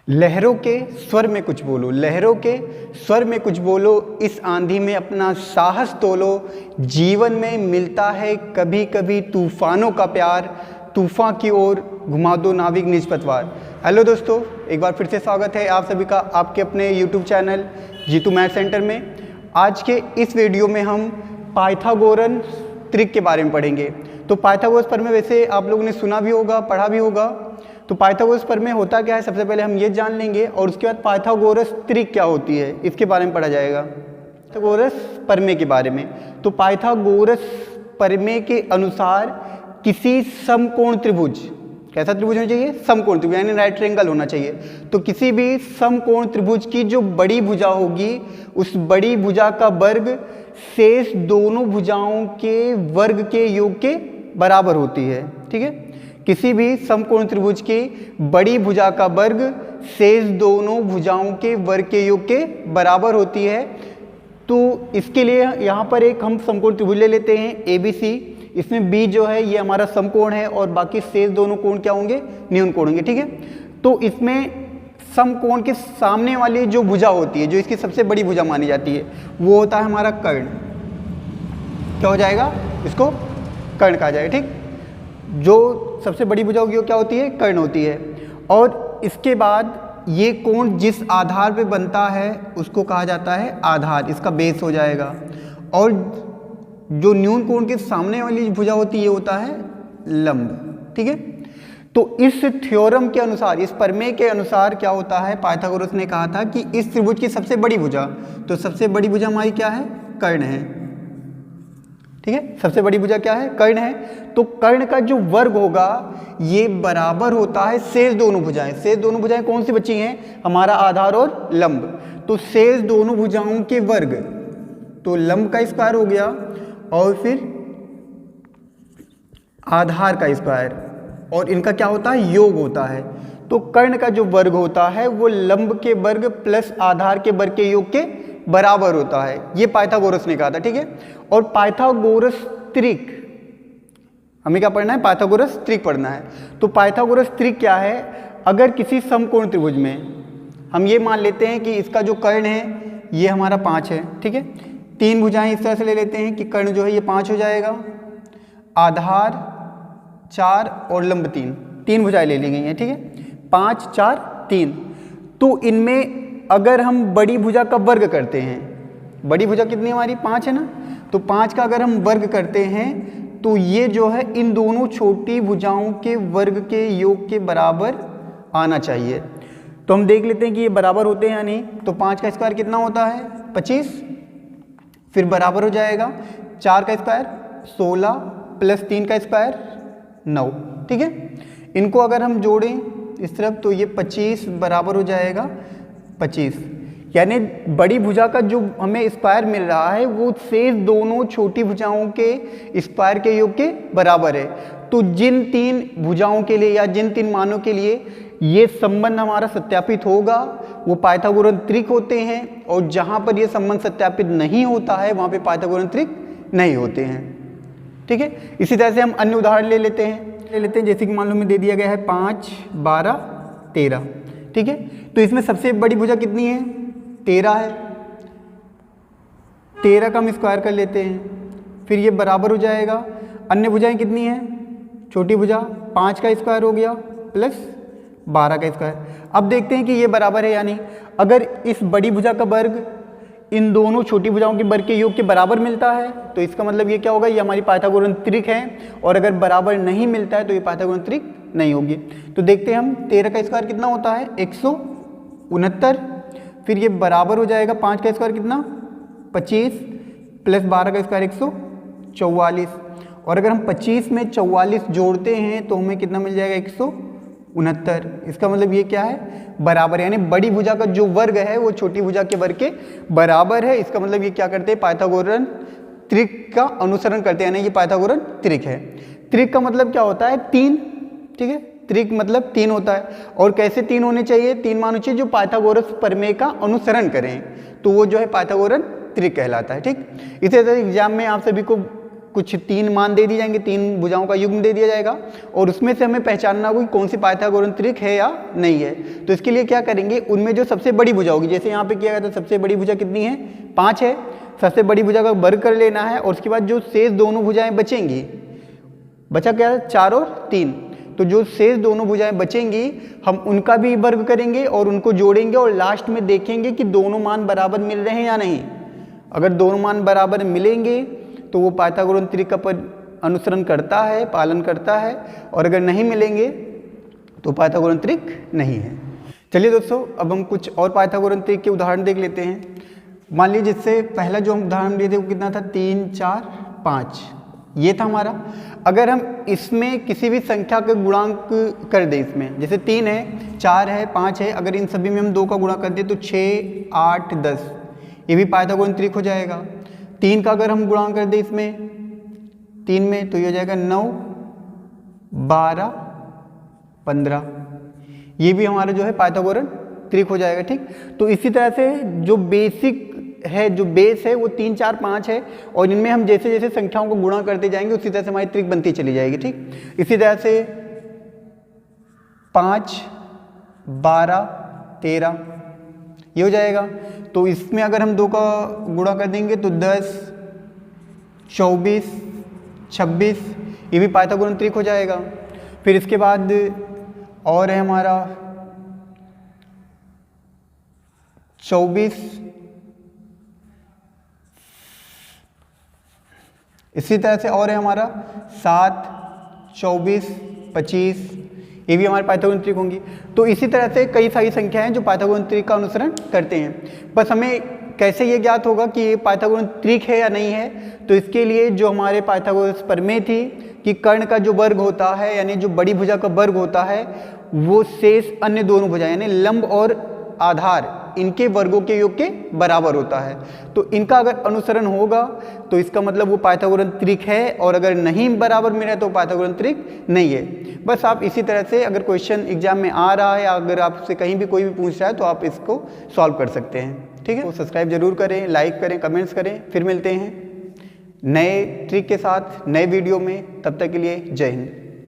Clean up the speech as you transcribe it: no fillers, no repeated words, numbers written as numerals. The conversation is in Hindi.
लहरों के स्वर में कुछ बोलो, लहरों के स्वर में कुछ बोलो, इस आंधी में अपना साहस तोलो। जीवन में मिलता है कभी कभी तूफानों का प्यार, तूफान की ओर घुमा दो नाविक निज पतवार। हेलो दोस्तों, एक बार फिर से स्वागत है आप सभी का आपके अपने YouTube channel Jeetu math centre में। आज के इस वीडियो में हम पाइथागोरन त्रिक के बारे में पढ़ेंगे। तो पाइथागोरस प्रमेय वैसे आप लोगों ने सुना भी होगा, पढ़ा भी होगा। तो पाइथागोरस प्रमेय होता क्या है, सबसे पहले हम ये जान लेंगे और उसके बाद पाइथागोरस त्रिक क्या होती है इसके बारे में पढ़ा जाएगा, पाइथागोरस प्रमेय के बारे में। तो पाइथागोरस प्रमेय के अनुसार किसी समकोण त्रिभुज, कैसा त्रिभुज होना चाहिए, समकोण त्रिभुज यानी राइट ट्रायंगल होना चाहिए। तो किसी भी समकोण त्रिभुज की जो बड़ी भुजा होगी उस बड़ी भुजा का वर्ग शेष दोनों भुजाओं के वर्ग के योग के बराबर होती है। ठीक है, किसी भी समकोण त्रिभुज की बड़ी भुजा का वर्ग शेष दोनों भुजाओं के वर्ग के योग के बराबर होती है। तो इसके लिए यहाँ पर एक हम समकोण त्रिभुज ले लेते हैं ABC। इसमें B जो है ये हमारा समकोण है और बाकी शेष दोनों कोण क्या होंगे, न्यून कोण होंगे। ठीक है, तो इसमें समकोण के सामने वाली जो भुजा होती है, जो इसकी सबसे बड़ी भुजा मानी जाती है, वो होता है हमारा कर्ण। क्या हो जाएगा, इसको कर्ण कहा जाएगा। ठीक, जो सबसे बड़ी भुजा होगी वो क्या होती है, कर्ण होती है। और इसके बाद ये कोण जिस आधार पे बनता है उसको कहा जाता है आधार, इसका बेस हो जाएगा। और जो न्यून कोण के सामने वाली भुजा होती है ये होता है लंब। ठीक है, तो इस थ्योरम के अनुसार, इस प्रमेय के अनुसार क्या होता है, पाइथागोरस ने कहा था कि इस त्रिभुज की सबसे बड़ी भुजा, तो सबसे बड़ी भुजा हमारी क्या है, कर्ण है। ठीक है, सबसे बड़ी भुजा क्या है, कर्ण है। तो कर्ण का जो वर्ग होगा ये बराबर होता है शेष दोनों भुजाएं। शेष दोनों भुजाएं कौन सी बची हैं, हमारा आधार और लंब। तो शेष दोनों भुजाओं के वर्ग, तो लंब का स्क्वायर हो गया और फिर आधार का स्क्वायर, और इनका क्या होता है, योग होता है। तो कर्ण का जो वर्ग होता है वो लंब के वर्ग प्लस आधार के वर्ग के योग के बराबर होता है। ये पाइथागोरस ने कहा था। ठीक है, और पाइथागोरस त्रिक हमें क्या पढ़ना है, पाइथागोरस त्रिक पढ़ना है। तो पाइथागोरस त्रिक क्या है, अगर किसी समकोण त्रिभुज में हम ये मान लेते हैं कि इसका जो कर्ण है ये हमारा 5 है। ठीक है, तीन भुजाएं इस तरह से ले लेते हैं कि कर्ण जो है ये 5 हो जाएगा, आधार 4 और लंब 3, तीन भुजाएं ले ली गई हैं। ठीक है, 5 4 3। तो इनमें अगर हम बड़ी भुजा का वर्ग करते हैं, बड़ी भुजा कितनी हमारी 5 है ना, तो 5 का अगर हम वर्ग करते हैं तो ये जो है इन दोनों छोटी भुजाओं के वर्ग के योग के बराबर आना चाहिए। तो हम देख लेते हैं कि ये बराबर होते हैं या नहीं। तो 5 का स्क्वायर कितना होता है, 25, फिर बराबर हो जाएगा 4 का स्क्वायर 16 प्लस 3 का स्क्वायर 9। ठीक है, इनको अगर हम जोड़ें इस तरफ तो ये 25 बराबर हो जाएगा 25, यानी बड़ी भुजा का जो हमें स्क्वायर मिल रहा है वो शेष दोनों छोटी भुजाओं के स्क्वायर के योग के बराबर है। तो जिन तीन भुजाओं के लिए या जिन तीन मानों के लिए ये संबंध हमारा सत्यापित होगा वो पाइथागोरन त्रिक होते हैं, और जहाँ पर ये संबंध सत्यापित नहीं होता है वहाँ पे पाइथागोरन त्रिक नहीं होते हैं। ठीक है, इसी तरह से हम अन्य उदाहरण ले लेते हैं। जैसे कि मान लो में दे दिया गया है 5 12 13। ठीक है, तो इसमें सबसे बड़ी भुजा कितनी है, 13 है। 13 का हम स्क्वायर कर लेते हैं, फिर ये बराबर हो जाएगा, अन्य भुजाएं कितनी हैं, छोटी भुजा 5 का स्क्वायर हो गया प्लस 12 का स्क्वायर। अब देखते हैं कि ये बराबर है या नहीं। अगर इस बड़ी भुजा का वर्ग इन दोनों छोटी भुजाओं के वर्ग के योग के बराबर मिलता है तो इसका मतलब ये क्या होगा, ये हमारी पाइथागोरन त्रिक है। और अगर बराबर नहीं मिलता है तो ये पाइथागोरन त्रिक नहीं होगी। तो देखते हैं हम, 13 का स्क्वायर कितना होता है, 169, फिर ये बराबर हो जाएगा 5 का स्क्वायर कितना, 25 प्लस 12 का स्क्वायर 144। और अगर हम 25 में 44 जोड़ते हैं तो हमें कितना मिल जाएगा, 169। इसका मतलब ये क्या है, बराबर, यानी बड़ी भुजा का जो वर्ग है वो छोटी भुजा के वर्ग के बराबर है। इसका मतलब ये क्या करते हैं, पाइथागोरन त्रिक का अनुसरण करते हैं, यानी ये पाइथागोरन त्रिक है। त्रिक का मतलब क्या होता है, 3। ठीक है, त्रिक मतलब 3 होता है। और कैसे 3 होने चाहिए, 3 मान चाहिए जो पाइथागोरस प्रमेय का अनुसरण करें, तो वो जो है पाइथागोरन त्रिक कहलाता है। ठीक, इसी तरह एग्जाम में आप सभी को कुछ 3 मान दे दिए जाएंगे, 3 भुजाओं का युग्म दे दिया जाएगा और उसमें से हमें पहचानना होगा कि कौन सी पाइथागोरन त्रिक है या नहीं है। तो इसके लिए क्या करेंगे, उनमें जो सबसे बड़ी भुजा होगी, जैसे यहाँ पे किया गया था, सबसे बड़ी भुजा कितनी है, 5 है, सबसे बड़ी भुजा का वर्ग कर लेना है और उसके बाद जो शेष दोनों भुजाएं बचेंगी, बचा क्या, 4 और 3, तो जो शेष दोनों भुजाएं बचेंगी हम उनका भी वर्ग करेंगे और उनको जोड़ेंगे और लास्ट में देखेंगे कि दोनों मान बराबर मिल रहे हैं या नहीं। अगर दोनों मान बराबर मिलेंगे तो वो पाइथागोरन त्रिक का अनुसरण करता है, पालन करता है, और अगर नहीं मिलेंगे तो पाइथागोरन त्रिक नहीं है। चलिए दोस्तों, अब हम कुछ और पाइथागोरन त्रिक के उदाहरण देख लेते हैं। मान लीजिए जिससे पहला जो हम उदाहरण लिए थे वो कितना था, 3, 4, 5, ये था हमारा। अगर हम इसमें किसी भी संख्या का गुणांक कर दें, इसमें जैसे 3 है, 4 है, 5 है, अगर इन सभी में हम 2 का गुणा कर दें तो 6, 8, 10, ये भी पाइथागोरन त्रिक हो जाएगा। 3 का अगर हम गुणांक कर दें इसमें 3 में तो ये हो जाएगा 9, 12, 15, ये भी हमारा जो है पाइथागोरन त्रिक हो जाएगा। ठीक, तो इसी तरह से जो बेसिक है, जो बेस है वो 3, 4, 5 है और इनमें हम जैसे जैसे संख्याओं को गुणा करते जाएंगे उसी तरह से हमारी त्रिक बनती चली जाएगी। ठीक, इसी तरह से 5, 12, 13 ये हो जाएगा। तो इसमें अगर हम 2 का गुणा कर देंगे तो 10, 24, 26, ये भी पाइथागोरन त्रिक हो जाएगा। फिर इसके बाद और है हमारा 24, इसी तरह से और है हमारा 7, 24, 25, ये भी हमारे पाइथागोरन त्रिक होंगी। तो इसी तरह से कई सारी संख्याएं हैं जो पाइथागोरन त्रिक का अनुसरण करते हैं। बस हमें कैसे ये ज्ञात होगा कि ये पाइथागोरन त्रिक है या नहीं है, तो इसके लिए जो हमारे पाइथागोरस प्रमेय थी कि कर्ण का जो वर्ग होता है यानी जो बड़ी भुजा का वर्ग होता है वो शेष अन्य दोनों भुजाएं यानी लंब और आधार इनके वर्गों के योग के बराबर होता है। तो इनका अगर अनुसरण होगा तो इसका मतलब वो पाइथागोरन त्रिक है, और अगर नहीं बराबर मिला तो पाइथागोरन त्रिक नहीं है। बस आप इसी तरह से अगर क्वेश्चन एग्जाम में आ रहा है या अगर आपसे कहीं भी कोई भी पूछ रहा है तो आप इसको सॉल्व कर सकते हैं। ठीक है, तो सब्सक्राइब जरूर करें, लाइक करें, कमेंट्स करें। फिर मिलते हैं नए ट्रिक के साथ नए वीडियो में, तब तक के लिए जय हिंद।